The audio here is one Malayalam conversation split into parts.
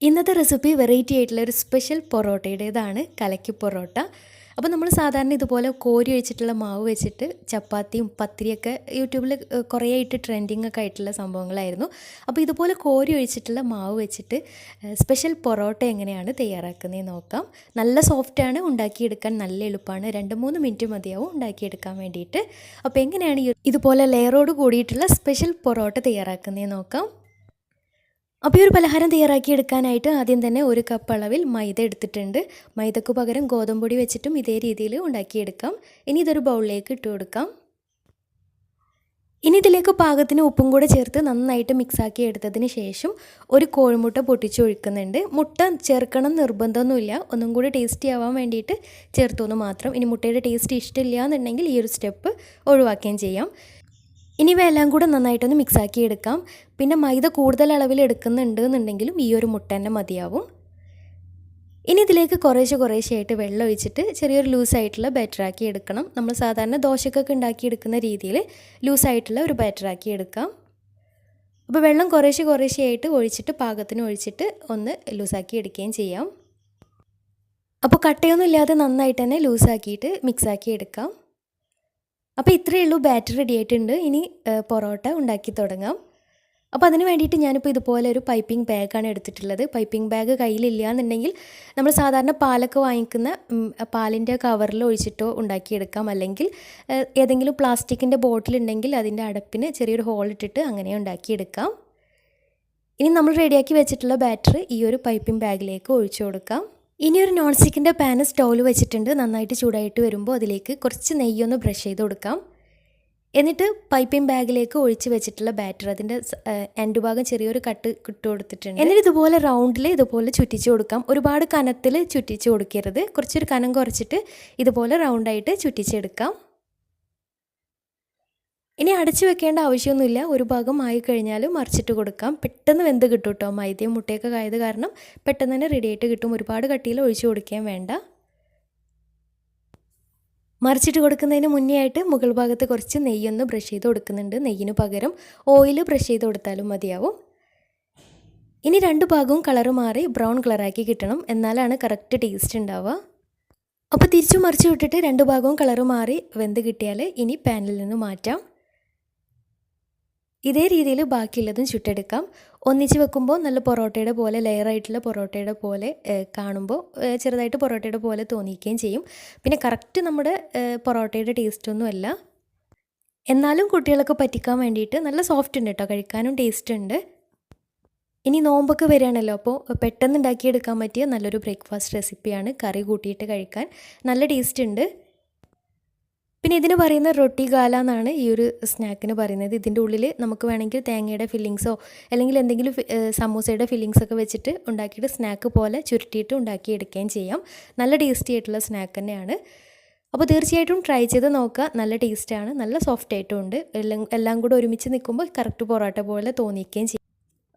ഇന്നത്തെ റെസിപ്പി വെറൈറ്റി ആയിട്ടുള്ള ഒരു സ്പെഷ്യൽ പൊറോട്ടയുടേതാണ്, കലക്കി പൊറോട്ട. അപ്പോൾ നമ്മൾ സാധാരണ ഇതുപോലെ കോരി ഒഴിച്ചിട്ടുള്ള മാവ് വെച്ചിട്ട് ചപ്പാത്തിയും പത്തിരിയൊക്കെ യൂട്യൂബിൽ കുറേ ആയിട്ട് ട്രെൻഡിങ് ഒക്കെ ആയിട്ടുള്ള സംഭവങ്ങളായിരുന്നു. അപ്പോൾ ഇതുപോലെ കോരി ഒഴിച്ചിട്ടുള്ള മാവ് വെച്ചിട്ട് സ്പെഷ്യൽ പൊറോട്ട എങ്ങനെയാണ് തയ്യാറാക്കുന്നതെന്ന് നോക്കാം. നല്ല സോഫ്റ്റാണ്, ഉണ്ടാക്കിയെടുക്കാൻ നല്ല എളുപ്പമാണ്. 2-3 മിനിറ്റ് മതിയാവും ഉണ്ടാക്കിയെടുക്കാൻ വേണ്ടിയിട്ട്. അപ്പോൾ എങ്ങനെയാണ് ഇതുപോലെ ലെയറോട് കൂടിയിട്ടുള്ള സ്പെഷ്യൽ പൊറോട്ട തയ്യാറാക്കുന്നതെന്ന് നോക്കാം. അപ്പോൾ ഈ ഒരു പലഹാരം തയ്യാറാക്കിയെടുക്കാനായിട്ട് ആദ്യം തന്നെ 1 കപ്പ് അളവിൽ മൈദ എടുത്തിട്ടുണ്ട്. മൈദക്ക് പകരം ഗോതമ്പൊടി വെച്ചിട്ടും ഇതേ രീതിയിൽ ഉണ്ടാക്കിയെടുക്കാം. ഇനി ഇതൊരു ബൗളിലേക്ക് ഇട്ട് കൊടുക്കാം. ഇനി ഇതിലേക്ക് പാകത്തിന് ഉപ്പും കൂടെ ചേർത്ത് നന്നായിട്ട് മിക്സാക്കി എടുത്തതിന് ശേഷം ഒരു കോഴിമുട്ട പൊട്ടിച്ച് ഒഴിക്കുന്നുണ്ട്. മുട്ട ചേർക്കണം നിർബന്ധമൊന്നുമില്ല, ഒന്നും കൂടി ടേസ്റ്റി ആവാൻ വേണ്ടിയിട്ട് ചേർത്തൊന്ന് മാത്രം. ഇനി മുട്ടയുടെ ടേസ്റ്റ് ഇഷ്ടമില്ല എന്നുണ്ടെങ്കിൽ ഈ ഒരു സ്റ്റെപ്പ് ഒഴിവാക്കുകയും ചെയ്യാം. ഇനി ഇവയെല്ലാം കൂടെ നന്നായിട്ടൊന്ന് മിക്സാക്കി എടുക്കാം. പിന്നെ മൈദ കൂടുതൽ അളവിൽ എടുക്കുന്നുണ്ട് എന്നുണ്ടെങ്കിലും ഈ ഒരു മുട്ട തന്നെ മതിയാവും. ഇനി ഇതിലേക്ക് കുറേശ്ശെയായിട്ട് വെള്ളം ഒഴിച്ചിട്ട് ചെറിയൊരു ലൂസായിട്ടുള്ള ബാറ്ററാക്കി എടുക്കണം. നമ്മൾ സാധാരണ ദോശക്കൊക്കെ ഉണ്ടാക്കിയെടുക്കുന്ന രീതിയിൽ ലൂസായിട്ടുള്ള ഒരു ബാറ്ററാക്കി എടുക്കാം. അപ്പോൾ വെള്ളം കുറേശ്ശെയായിട്ട് ഒഴിച്ചിട്ട് പാകത്തിന് ഒഴിച്ചിട്ട് ഒന്ന് ലൂസാക്കി എടുക്കുകയും ചെയ്യാം. അപ്പോൾ കട്ടയൊന്നും ഇല്ലാതെ നന്നായിട്ട് തന്നെ ലൂസാക്കിയിട്ട് മിക്സാക്കി എടുക്കാം. അപ്പോൾ ഇത്രയേ ഉള്ളൂ, ബാറ്റർ റെഡി ആയിട്ടുണ്ട്. ഇനി പൊറോട്ട ഉണ്ടാക്കി തുടങ്ങാം. അപ്പോൾ അതിന് വേണ്ടിയിട്ട് ഞാനിപ്പോൾ ഇതുപോലെ ഒരു പൈപ്പിംഗ് ബാഗാണ് എടുത്തിട്ടുള്ളത്. പൈപ്പിംഗ് ബാഗ് കയ്യിലില്ല എന്നുണ്ടെങ്കിൽ നമ്മൾ സാധാരണ പാലൊക്കെ വാങ്ങിക്കുന്ന പാലിൻ്റെ കവറിൽ ഒഴിച്ചിട്ടോ ഉണ്ടാക്കിയെടുക്കാം. അല്ലെങ്കിൽ ഏതെങ്കിലും പ്ലാസ്റ്റിക്കിൻ്റെ ബോട്ടിലുണ്ടെങ്കിൽ അതിൻ്റെ അടപ്പിന് ചെറിയൊരു ഹോൾ ഇട്ടിട്ട് അങ്ങനെ ഉണ്ടാക്കിയെടുക്കാം. ഇനി നമ്മൾ റെഡിയാക്കി വെച്ചിട്ടുള്ള ബാറ്റർ ഈ ഒരു പൈപ്പിംഗ് ബാഗിലേക്ക് ഒഴിച്ചു കൊടുക്കാം. ഇനി ഒരു നോൺ സ്റ്റിക്കിൻ്റെ പാന് സ്റ്റൗവിൽ വെച്ചിട്ടുണ്ട്. നന്നായിട്ട് ചൂടായിട്ട് വരുമ്പോൾ അതിലേക്ക് കുറച്ച് നെയ്യൊന്ന് ബ്രഷ് ചെയ്ത് കൊടുക്കാം. എന്നിട്ട് പൈപ്പിംഗ് ബാഗിലേക്ക് ഒഴിച്ച് വെച്ചിട്ടുള്ള ബാറ്റർ അതിൻ്റെ എൻഡ് ഭാഗം ചെറിയൊരു കട്ട് ഇട്ട് കൊടുത്തിട്ടുണ്ട്. എന്നിട്ട് ഇതുപോലെ റൗണ്ടിൽ ഇതുപോലെ ചുറ്റിച്ച് കൊടുക്കാം. ഒരുപാട് കനത്തിൽ ചുറ്റിച്ച് കൊടുക്കരുത്, കുറച്ചൊരു കനം കുറച്ചിട്ട് ഇതുപോലെ റൗണ്ടായിട്ട് ചുറ്റിച്ചെടുക്കാം. ഇനി അടച്ചു വെക്കേണ്ട ആവശ്യമൊന്നുമില്ല. ഒരു ഭാഗം ആയി കഴിഞ്ഞാൽ മറിച്ചിട്ട് കൊടുക്കാം. പെട്ടെന്ന് വെന്ത് കിട്ടും കേട്ടോ. മൈദയും മുട്ടയൊക്കെ ആയത് കാരണം പെട്ടെന്ന് തന്നെ റെഡി ആയിട്ട് കിട്ടും. ഒരുപാട് കട്ടിയിൽ ഒഴിച്ചു കൊടുക്കുകയും വേണ്ട. മറിച്ചിട്ട് കൊടുക്കുന്നതിന് മുന്നേ ആയിട്ട് മുകൾ ഭാഗത്ത് കുറച്ച് നെയ്യൊന്ന് ബ്രഷ് ചെയ്ത് കൊടുക്കുന്നുണ്ട്. നെയ്യിന് പകരം ഓയിൽ ബ്രഷ് ചെയ്ത് കൊടുത്താലും മതിയാവും. ഇനി 2 ഭാഗവും കളറ് മാറി ബ്രൗൺ കളറാക്കി കിട്ടണം, എന്നാലാണ് കറക്റ്റ് ടേസ്റ്റ് ഉണ്ടാവുക. അപ്പോൾ തിരിച്ചു മറിച്ച് വിട്ടിട്ട് 2 ഭാഗവും കളറ് മാറി വെന്ത് കിട്ടിയാൽ ഇനി പാനിൽ നിന്ന് മാറ്റാം. ഇതേ രീതിയിൽ ബാക്കിയുള്ളതും ചുട്ടെടുക്കാം. ഒന്നിച്ച് വെക്കുമ്പോൾ നല്ല പൊറോട്ടയുടെ പോലെ ലെയറായിട്ടുള്ള പൊറോട്ടയുടെ പോലെ കാണുമ്പോൾ ചെറുതായിട്ട് പൊറോട്ടയുടെ പോലെ തോന്നിക്കുകയും ചെയ്യും. പിന്നെ കറക്റ്റ് നമ്മുടെ പൊറോട്ടയുടെ ടേസ്റ്റൊന്നുമല്ല, എന്നാലും കുട്ടികളൊക്കെ പറ്റിക്കാൻ വേണ്ടിയിട്ട് നല്ല സോഫ്റ്റ് ഉണ്ട് കേട്ടോ, കഴിക്കാനും ടേസ്റ്റ് ഉണ്ട്. ഇനി നോമ്പൊക്കെ വരികയാണല്ലോ, അപ്പോൾ പെട്ടെന്ന് ഉണ്ടാക്കിയെടുക്കാൻ പറ്റിയ നല്ലൊരു ബ്രേക്ക്ഫാസ്റ്റ് റെസിപ്പിയാണ്. കറി കൂട്ടിയിട്ട് കഴിക്കാൻ നല്ല ടേസ്റ്റ് ഉണ്ട്. പിന്നെ ഇതിന് പറയുന്ന റൊട്ടി ഗാല എന്നാണ് ഈ ഒരു സ്നാക്കിന് പറയുന്നത്. ഇതിൻ്റെ ഉള്ളിൽ നമുക്ക് വേണമെങ്കിൽ തേങ്ങയുടെ ഫില്ലിങ്സോ അല്ലെങ്കിൽ എന്തെങ്കിലും സമൂസയുടെ ഫില്ലിങ്സൊക്കെ വെച്ചിട്ട് ഉണ്ടാക്കിയിട്ട് സ്നാക്ക് പോലെ ചുരുട്ടിയിട്ട് ഉണ്ടാക്കിയെടുക്കുകയും ചെയ്യാം. നല്ല ടേസ്റ്റി ആയിട്ടുള്ള സ്നാക്ക് തന്നെയാണ്. അപ്പോൾ തീർച്ചയായിട്ടും ട്രൈ ചെയ്ത് നോക്കുക. നല്ല ടേസ്റ്റാണ്, നല്ല സോഫ്റ്റ് ആയിട്ടും ഉണ്ട്. എല്ലാം കൂടെ ഒരുമിച്ച് നിൽക്കുമ്പോൾ കറക്റ്റ് പൊറോട്ട പോലെ തോന്നിക്കുകയും ചെയ്യും.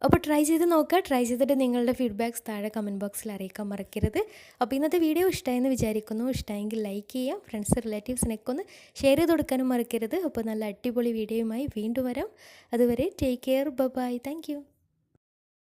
അപ്പോൾ ട്രൈ ചെയ്ത് നോക്കുക. ട്രൈ ചെയ്തിട്ട് നിങ്ങളുടെ ഫീഡ്ബാക്ക്സ് താഴെ കമൻറ്റ് ബോക്സിൽ അറിയിക്കാൻ മറക്കരുത്. അപ്പോൾ ഇന്നത്തെ വീഡിയോ ഇഷ്ടമായെന്ന് വിചാരിക്കുന്നു. ഇഷ്ടമായെങ്കിൽ ലൈക്ക് ചെയ്യാം, ഫ്രണ്ട്സ് റിലേറ്റീവ്സിനൊക്കെ ഒന്ന് ഷെയർ ചെയ്ത് കൊടുക്കാനും മറക്കരുത്. അപ്പോൾ നല്ല അടിപൊളി വീഡിയോയുമായി വീണ്ടും വരാം. അതുവരെ take care, bye, thank U.